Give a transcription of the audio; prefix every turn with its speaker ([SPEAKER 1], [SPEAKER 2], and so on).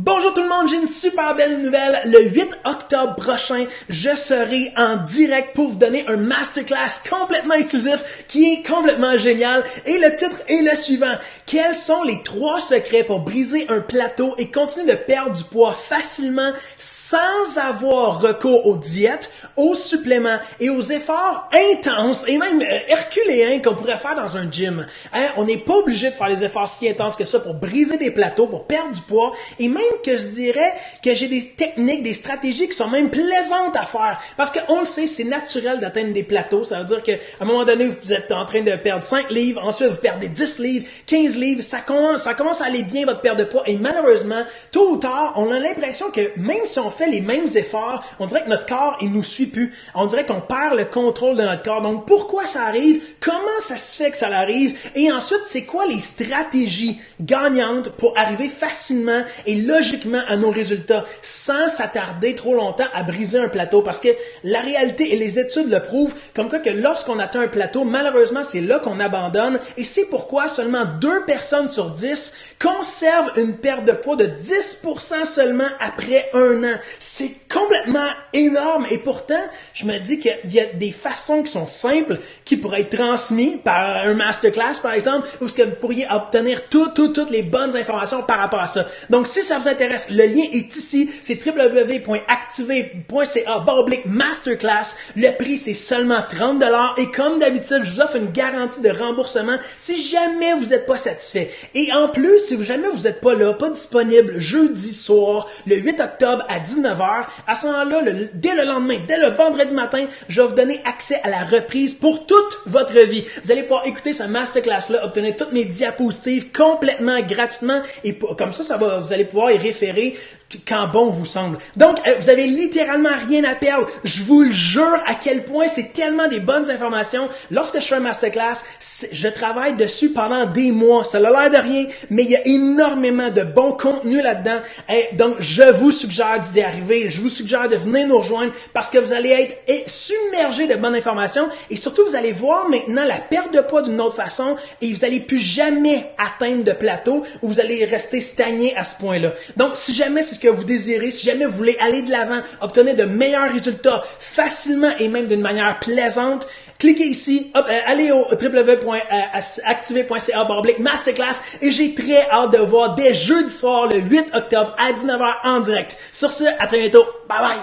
[SPEAKER 1] Bonjour tout le monde, j'ai une super belle nouvelle. Le 8 octobre prochain, je serai en direct pour vous donner un masterclass complètement exclusif qui est complètement génial. Et le titre est le suivant. Quels sont les 3 secrets pour briser un plateau et continuer de perdre du poids facilement sans avoir recours aux diètes, aux suppléments et aux efforts intenses et même herculéens qu'on pourrait faire dans un gym. On n'est pas obligé de faire des efforts si intenses que ça pour briser des plateaux, pour perdre du poids et même que je dirais que j'ai des techniques, des stratégies qui sont même plaisantes à faire. Parce qu'on le sait, c'est naturel d'atteindre des plateaux. Ça veut dire qu'à un moment donné, vous êtes en train de perdre 5 livres, ensuite vous perdez 10 livres, 15 livres, ça commence à aller bien votre perte de poids. Et malheureusement, tôt ou tard, on a l'impression que même si on fait les mêmes efforts, on dirait que notre corps, il nous suit plus. On dirait qu'on perd le contrôle de notre corps. Donc, pourquoi ça arrive? Comment ça se fait que ça arrive? Et ensuite, c'est quoi les stratégies gagnantes pour arriver facilement et logiquement à nos résultats sans s'attarder trop longtemps à briser un plateau? Parce que la réalité et les études le prouvent comme quoi que lorsqu'on atteint un plateau, malheureusement, c'est là qu'on abandonne et c'est pourquoi seulement 2 personnes sur 10 conservent une perte de poids de 10% seulement après 1 an. C'est complètement énorme et pourtant, je me dis qu'il y a des façons qui sont simples qui pourraient être transmises par un masterclass, par exemple, où ce que vous pourriez obtenir toutes les bonnes informations par rapport à ça. Donc, si ça vous intéresse, le lien est ici, c'est www.activer.ca/masterclass. Le prix, c'est seulement 30$ et comme d'habitude, je vous offre une garantie de remboursement si jamais vous n'êtes pas satisfait. Et en plus, si jamais vous n'êtes pas là, pas disponible jeudi soir, le 8 octobre à 19h, à ce moment-là, dès le lendemain, dès le vendredi matin, je vais vous donner accès à la reprise pour toute votre vie. Vous allez pouvoir écouter ce masterclass-là, obtenir toutes mes diapositives complètement gratuitement et comme ça, vous allez pouvoir y référer quand bon vous semble. Donc, vous avez littéralement rien à perdre. Je vous le jure à quel point c'est tellement des bonnes informations. Lorsque je fais un masterclass, je travaille dessus pendant des mois. Ça a l'air de rien, mais il y a énormément de bon contenu là-dedans. Donc, je vous suggère d'y arriver. Je vous suggère de venir nous rejoindre parce que vous allez être submergé de bonnes informations et surtout, vous allez voir maintenant la perte de poids d'une autre façon et vous n'allez plus jamais atteindre de plateau ou vous allez rester stagné à ce point-là. Donc, si jamais c'est ce que vous désirez, si jamais vous voulez aller de l'avant, obtenir de meilleurs résultats facilement et même d'une manière plaisante, cliquez ici, allez au www.activer.ca/masterclass et j'ai très hâte de vous voir dès jeudi soir le 8 octobre à 19h en direct. Sur ce, à très bientôt. Bye bye!